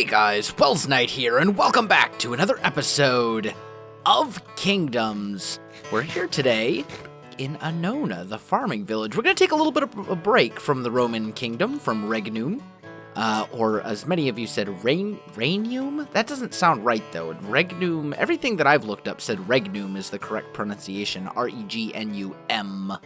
Hey guys, Welsknight here, and welcome back to another episode of Kingdoms. We're here today in Annona, the farming village. We're going to take a little bit of a break from the Roman kingdom, from Regnum, or as many of you said, Regnum? That doesn't sound right, though. Regnum, everything that I've looked up said Regnum is the correct pronunciation, R-E-G-N-U-M,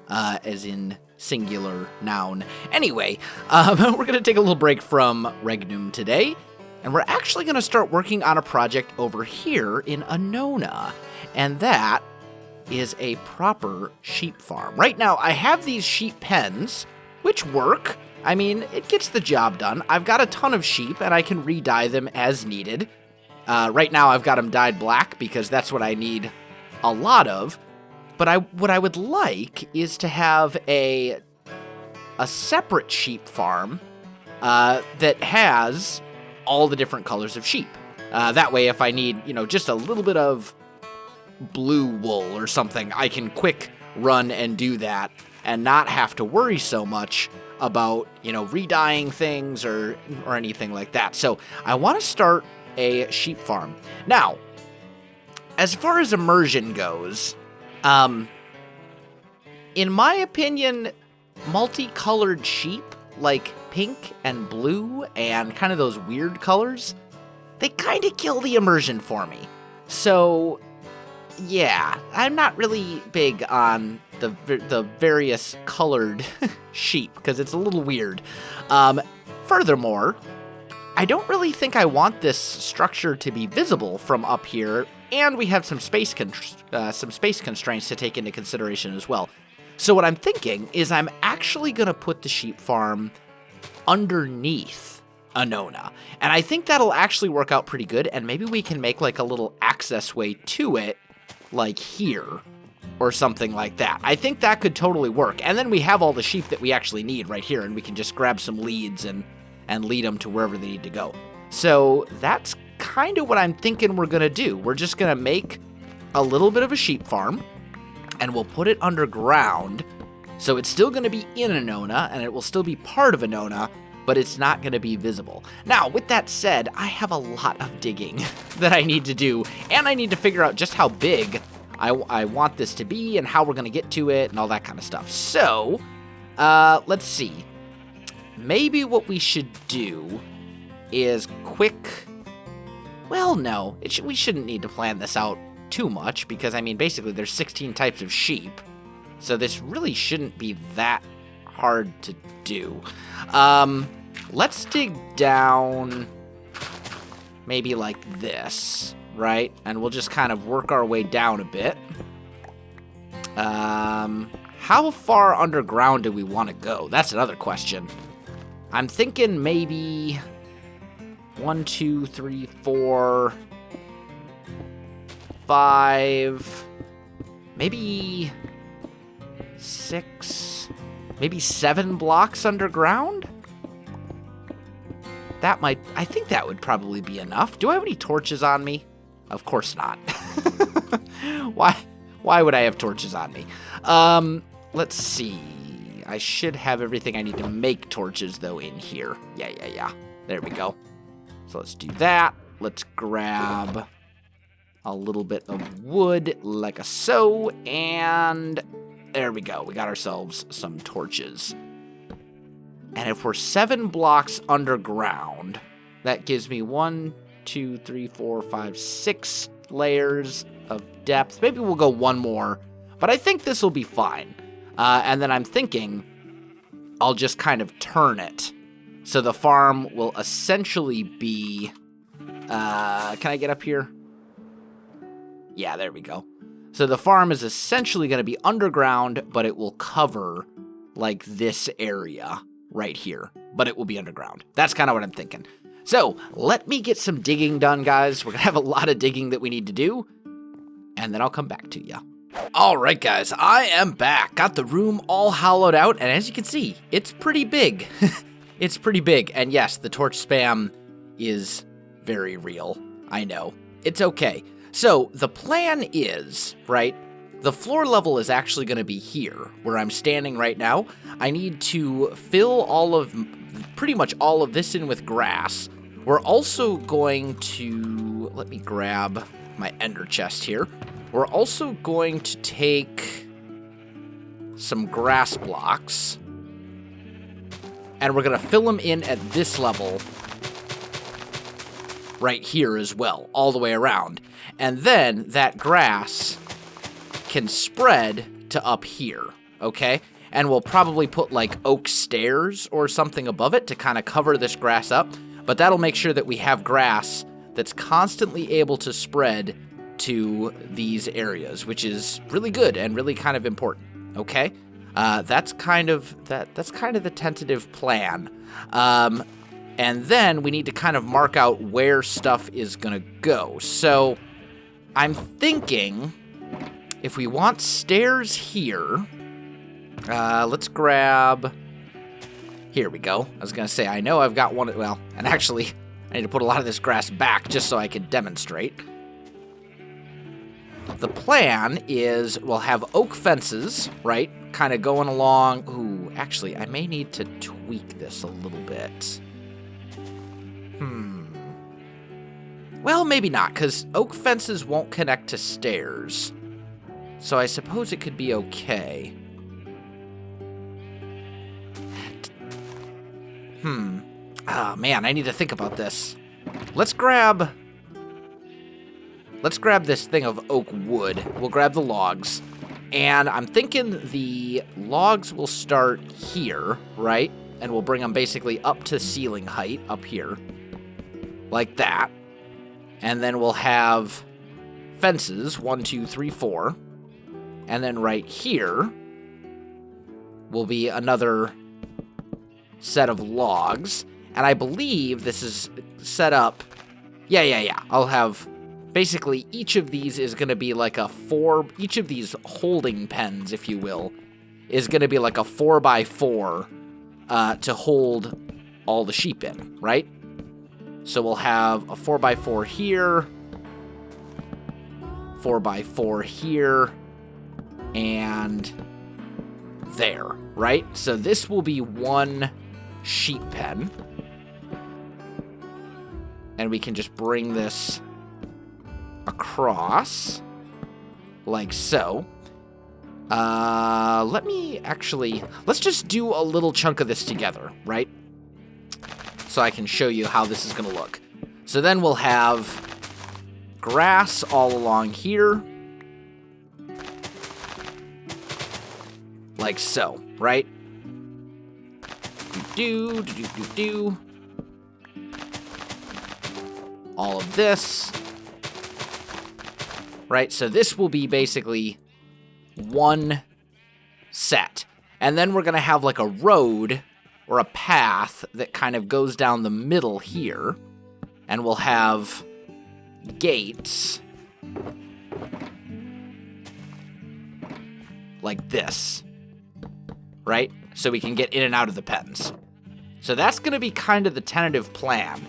as in singular noun. Anyway, we're going to take a little break from Regnum today, and we're actually going to start working on a project over here in Annona, and that is a proper sheep farm. Right now, I have these sheep pens, which work. I mean, it gets the job done. I've got a ton of sheep, and I can re-dye them as needed. Right now, I've got them dyed black because that's what I need a lot of. But what I would like is to have a separate sheep farm that has all the different colors of sheep. That way, if I need, just a little bit of blue wool or something, I can quick run and do that and not have to worry so much about, re-dyeing things or anything like that. So I want to start a sheep farm. Now, as far as immersion goes, in my opinion, multicolored sheep, like pink and blue and kind of those weird colors, they kind of kill the immersion for me. So, yeah, I'm not really big on the various colored sheep, because it's a little weird. Furthermore, I don't really think I want this structure to be visible from up here, and we have some space constraints to take into consideration as well. So what I'm thinking is I'm actually going to put the sheep farm underneath Annona, and I think that'll actually work out pretty good, and maybe we can make like a little access way to it, like here, or something like that. I think that could totally work, and then we have all the sheep that we actually need right here, and we can just grab some leads and lead them to wherever they need to go. So that's kind of what I'm thinking we're going to do. We're just going to make a little bit of a sheep farm, and we'll put it underground, so it's still going to be in Annona, and it will still be part of Annona, but it's not going to be visible. Now, with that said, I have a lot of digging that I need to do, and I need to figure out just how big I want this to be, and how we're going to get to it, and all that kind of stuff. So, let's see. Maybe what we should do is we shouldn't need to plan this out too much, because, I mean, basically there's 16 types of sheep, so this really shouldn't be that hard to do. Let's dig down maybe like this, right? And we'll just kind of work our way down a bit. How far underground do we want to go? That's another question. I'm thinking maybe 1, 2, 3, 4, 5, maybe 6, maybe 7 blocks underground? I think that would probably be enough. Do I have any torches on me? Of course not. Why would I have torches on me? Let's see. I should have everything I need to make torches, though, in here. Yeah. There we go. So let's do that. Let's grab a little bit of wood, like so, and there we go. We got ourselves some torches. And if we're 7 blocks underground, that gives me 1, 2, 3, 4, 5, 6 layers of depth. Maybe we'll go one more, but I think this will be fine. And then I'm thinking I'll just kind of turn it. So the farm will essentially be, can I get up here? Yeah, there we go. So the farm is essentially going to be underground, but it will cover like this area right here, but it will be underground. That's kind of what I'm thinking. So let me get some digging done, guys. We're going to have a lot of digging that we need to do, and then I'll come back to you. All right, guys, I am back. Got the room all hollowed out, and as you can see, it's pretty big. It's pretty big, and yes, the torch spam is very real. I know. It's okay. So the plan is, right, the floor level is actually going to be here, where I'm standing right now. I need to fill pretty much all of this in with grass, We're also going to, let me grab my ender chest here. We're also going to take some grass blocks, and we're going to fill them in at this level right here as well, all the way around. And then that grass can spread to up here, okay? And we'll probably put like oak stairs or something above it to kind of cover this grass up, but that'll make sure that we have grass that's constantly able to spread to these areas, which is really good and really kind of important, okay? That's kind of the tentative plan. And then we need to kind of mark out where stuff is gonna go. So I'm thinking if we want stairs here, let's grab, here we go. I was gonna say, I know I've got one, well, and actually I need to put a lot of this grass back just so I can demonstrate. The plan is we'll have oak fences, right? Kind of going along. Ooh, actually, I may need to tweak this a little bit. Well, maybe not, because oak fences won't connect to stairs. So I suppose it could be okay. Ah, man, I need to think about this. Let's grab this thing of oak wood. We'll grab the logs. And I'm thinking the logs will start here, right? And we'll bring them basically up to ceiling height up here. Like that. And then we'll have fences, 1, 2, 3, 4. And then right here will be another set of logs. And I believe this is set up. Yeah. I'll have basically each of these is going to be like a each of these holding pens, if you will, is going to be like a 4x4 to hold all the sheep in, right? So we'll have a 4x4 here, 4x4 here, and there, right? So this will be one sheep pen. And we can just bring this across like so. Let's just do a little chunk of this together, right? So I can show you how this is going to look. So then we'll have grass all along here. Like so, right? Do. All of this. Right, so this will be basically one set. And then we're going to have like a road or a path that kind of goes down the middle here. And we'll have gates like this. Right? So we can get in and out of the pens. So that's going to be kind of the tentative plan.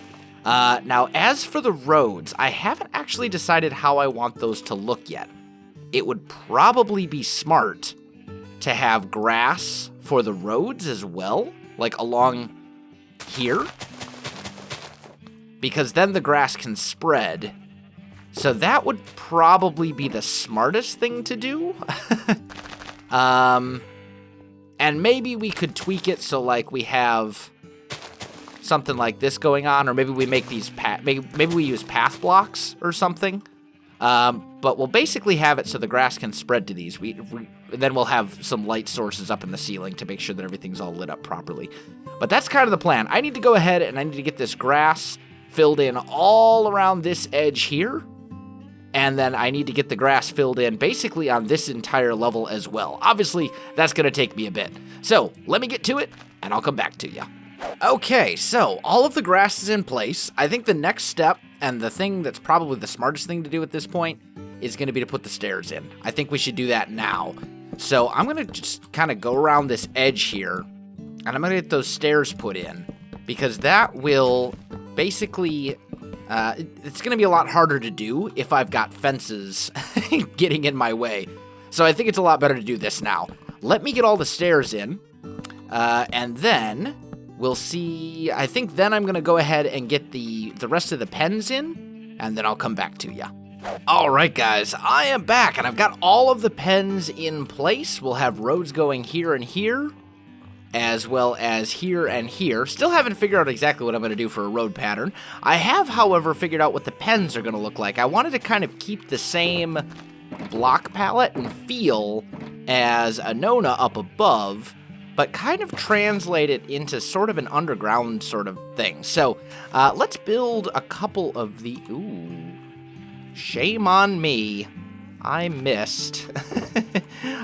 Now, as for the roads, I haven't actually decided how I want those to look yet. It would probably be smart to have grass for the roads as well, like along here, because then the grass can spread. So that would probably be the smartest thing to do. And maybe we could tweak it so like we have something like this going on, or maybe we make these maybe we use path blocks or something. But we'll basically have it so the grass can spread to these. Then we'll have some light sources up in the ceiling to make sure that everything's all lit up properly. But that's kind of the plan. I need to go ahead and I need to get this grass filled in all around this edge here. And then I need to get the grass filled in basically on this entire level as well. Obviously, that's going to take me a bit. So let me get to it, and I'll come back to you. Okay, so all of the grass is in place. I think the next step, and the thing that's probably the smartest thing to do at this point, is going to be to put the stairs in. I think we should do that now. So I'm going to just kind of go around this edge here, and I'm going to get those stairs put in, because that will basically, it's going to be a lot harder to do if I've got fences getting in my way. So I think it's a lot better to do this now. Let me get all the stairs in, and then we'll see. I think then I'm going to go ahead and get the rest of the pens in, and then I'll come back to you. All right, guys, I am back, and I've got all of the pens in place. We'll have roads going here and here, as well as here and here. Still haven't figured out exactly what I'm going to do for a road pattern. I have, however, figured out what the pens are going to look like. I wanted to kind of keep the same block palette and feel as a Nona up above, but kind of translate it into sort of an underground sort of thing. So let's build a couple of the... Ooh, shame on me. I missed.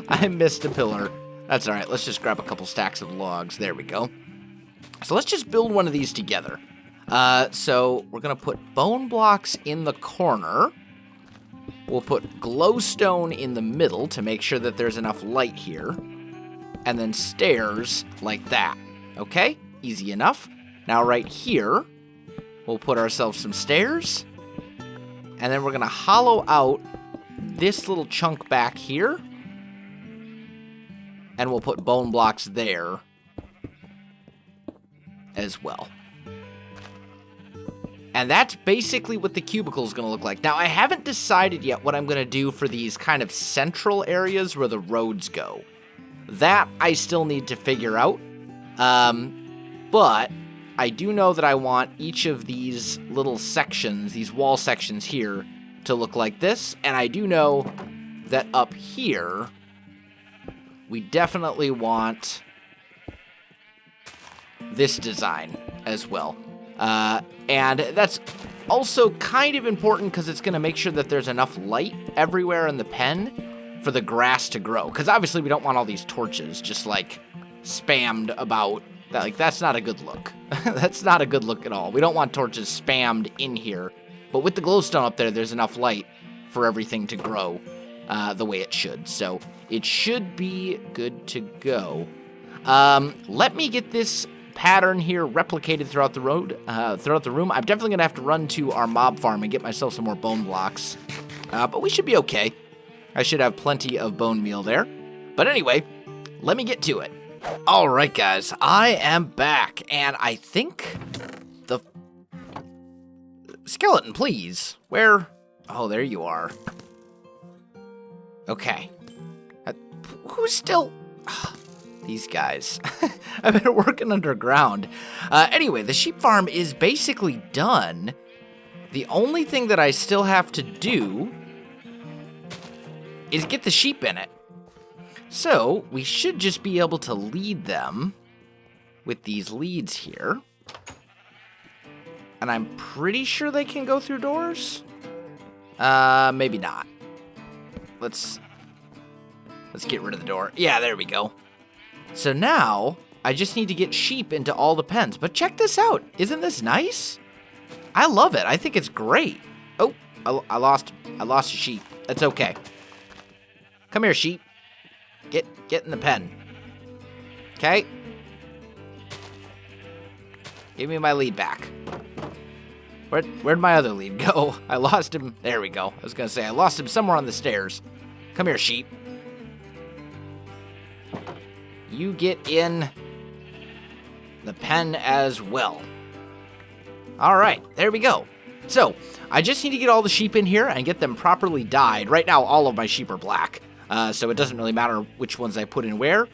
I missed a pillar. That's all right. Let's just grab a couple stacks of logs. There we go. So let's just build one of these together. So we're going to put bone blocks in the corner. We'll put glowstone in the middle to make sure that there's enough light here. And then stairs like that. Okay? Easy enough. Now right here, we'll put ourselves some stairs. And then we're going to hollow out this little chunk back here. And we'll put bone blocks there as well. And that's basically what the cubicle is going to look like. Now, I haven't decided yet what I'm going to do for these kind of central areas where the roads go. That I still need to figure out. But I do know that I want each of these little sections, these wall sections here, to look like this. And I do know that up here, we definitely want this design as well. And that's also kind of important because it's going to make sure that there's enough light everywhere in the pen for the grass to grow. Because obviously we don't want all these torches just like spammed about. Like, that's not a good look. That's not a good look at all. We don't want torches spammed in here. But with the glowstone up there, there's enough light for everything to grow the way it should. So it should be good to go. Let me get this pattern here replicated throughout the room. I'm definitely going to have to run to our mob farm and get myself some more bone blocks. But we should be okay. I should have plenty of bone meal there. But anyway, let me get to it. All right, guys, I am back, and I think the skeleton, please. Where? Oh, there you are. Okay. Who's still... These guys. I've been working underground. Anyway, the sheep farm is basically done. The only thing that I still have to do is get the sheep in it. So, we should just be able to lead them with these leads here. And I'm pretty sure they can go through doors. Maybe not. Let's get rid of the door. Yeah, there we go. So now, I just need to get sheep into all the pens. But check this out. Isn't this nice? I love it. I think it's great. Oh, I lost a sheep. That's okay. Come here, sheep. Get in the pen. Okay? Give me my lead back. Where'd my other lead go? I lost him. There we go. I was going to say, I lost him somewhere on the stairs. Come here, sheep. You get in the pen as well. All right, there we go. So, I just need to get all the sheep in here and get them properly dyed. Right now, all of my sheep are black. So it doesn't really matter which ones I put in where.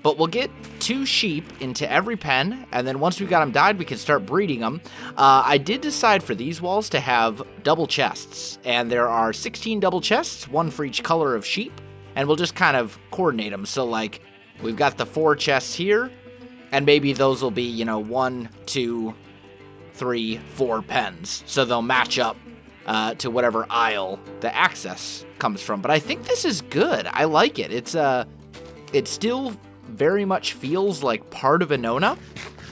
But we'll get 2 sheep into every pen, and then once we've got them dyed, we can start breeding them. I did decide for these walls to have double chests, and there are 16 double chests, 1 for each color of sheep, and we'll just kind of coordinate them. So, like, we've got the 4 chests here, and maybe those will be, 1, 2, 3, 4 pens. So they'll match up to whatever aisle the access comes from. But I think this is good. I like it. It still very much feels like part of a Nona,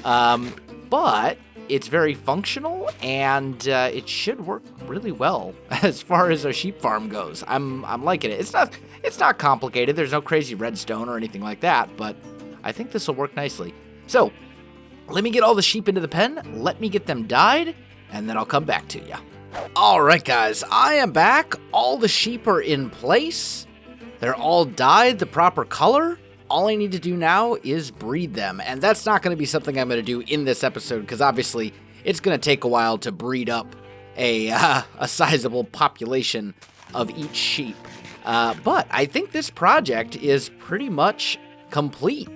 but it's very functional, and it should work really well as far as a sheep farm goes. I'm liking it. It's not complicated. There's no crazy redstone or anything like that, but I think this will work nicely. So let me get all the sheep into the pen. Let me get them dyed, and then I'll come back to you. All right, guys, I am back. All the sheep are in place. They're all dyed the proper color. all I need to do now is breed them. And that's not going to be something I'm going to do in this episode, because obviously it's going to take a while to breed up a sizable population of each sheep. But I think this project is pretty much complete.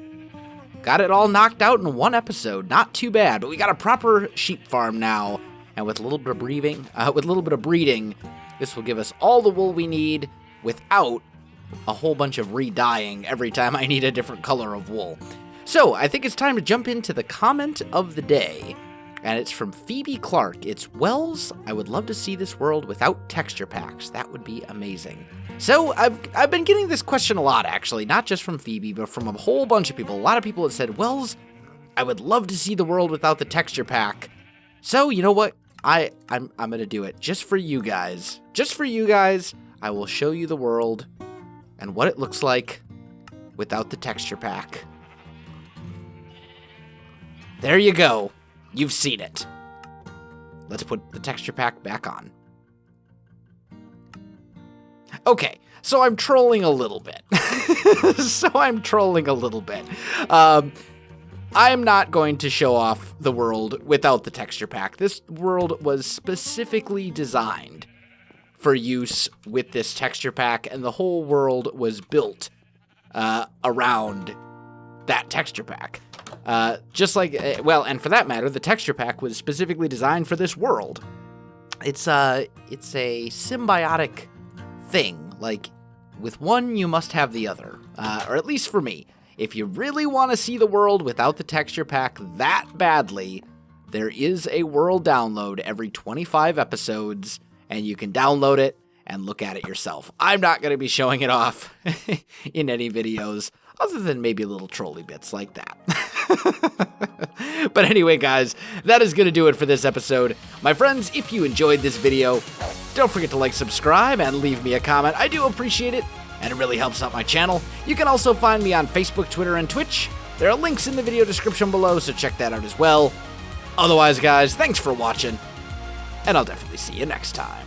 Got it all knocked out in one episode. Not too bad, but we got a proper sheep farm now. And with a little bit of breeding, this will give us all the wool we need without a whole bunch of re-dyeing every time I need a different color of wool. So I think it's time to jump into the comment of the day. And it's from Phoebe Clark. It's, Wells, I would love to see this world without texture packs. That would be amazing. So I've been getting this question a lot, actually, not just from Phoebe, but from a whole bunch of people. A lot of people have said, Wells, I would love to see the world without the texture pack. So you know what? I'm gonna do it just for you guys. Just for you guys, I will show you the world and what it looks like without the texture pack. There you go. You've seen it. Let's put the texture pack back on. Okay, so I'm trolling a little bit. I'm not going to show off the world without the texture pack. This world was specifically designed for use with this texture pack, and the whole world was built around that texture pack. Just like, and for that matter, the texture pack was specifically designed for this world. It's a symbiotic thing. Like, with one, you must have the other. Or at least for me. If you really want to see the world without the texture pack that badly, there is a world download every 25 episodes, and you can download it and look at it yourself. I'm not going to be showing it off in any videos, other than maybe little trolly bits like that. But anyway, guys, that is going to do it for this episode. My friends, if you enjoyed this video, don't forget to like, subscribe, and leave me a comment. I do appreciate it, and it really helps out my channel. You can also find me on Facebook, Twitter, and Twitch. There are links in the video description below, so check that out as well. Otherwise, guys, thanks for watching, and I'll definitely see you next time.